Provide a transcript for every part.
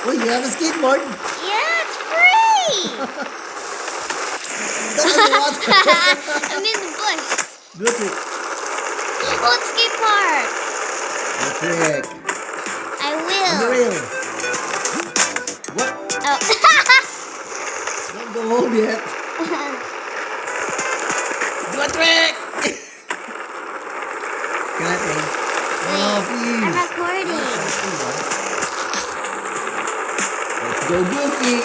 Oh, you have a skateboard? Yeah, it's free! That's on the water. I'm in the bush. Do a trick. Oh, it's skate park. Do a trick. I On the will. rail. What? Oh. Don't go home yet. Do a trick. Can I play? Oh, please. I'm recording. Let's go, Goofy.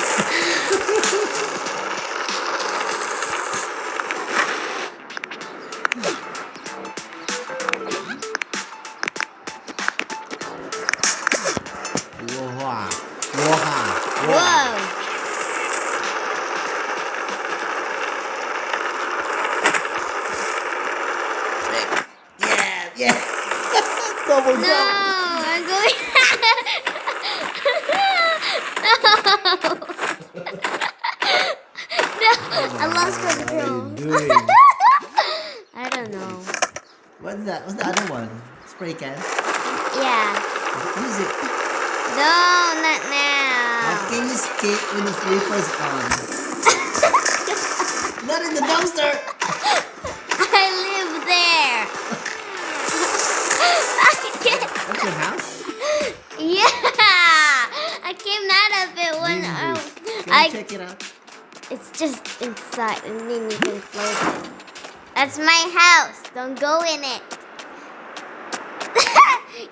Whoa. Whoa. Yeah. Double No, jump. I'm going. No, I lost What are control. you doing? I don't know. What's that? What's the other one? Spray can? Yeah. Use it. No, not How now. can you skate with the slippers on? Not in the dumpster. I live there. That's your house? Yeah, I came out of it when Ninjas. Can I. you check it out? It's just inside, and then you can close it. That's my house. Don't go in it.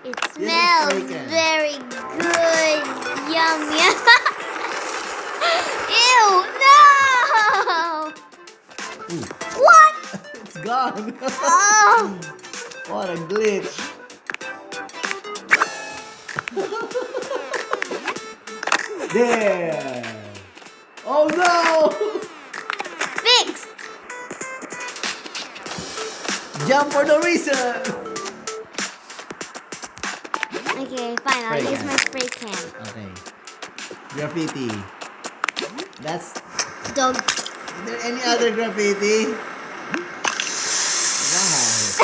It smells freaking. very good. Yum yum. Ew! No! Ooh, What? it's gone. Oh! What a glitch. There. Oh no! Fixed. Jump for no reason. Okay, fine. I'll Spray use can. my spray can. Okay. Graffiti. That's. Dog. Is there any other graffiti? Wow.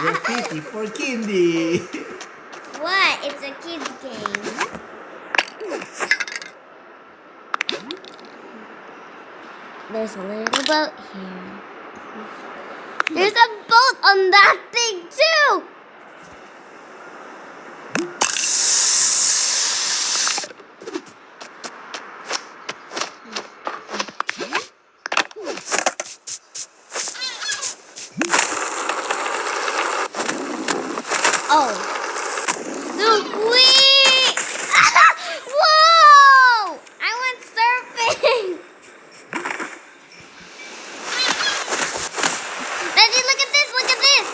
Graffiti for Kindy. What? It's a kid's game. There's a little boat here. There's a boat on that thing too! Oh. Look, wait! Whoa! I went surfing! Daddy, look at this, look at this!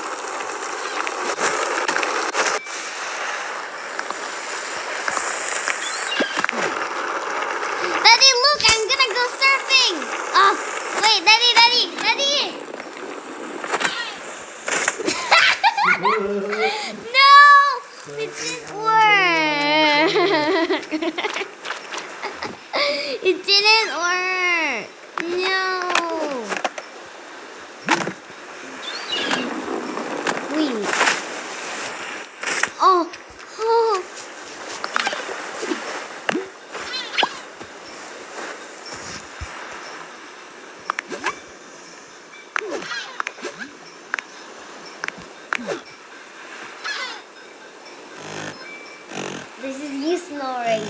Daddy, look, I'm gonna go surfing! Oh, wait, Daddy, Daddy! No! It didn't work! It didn't work! No! Wait. Oh! Oh! This is you snoring.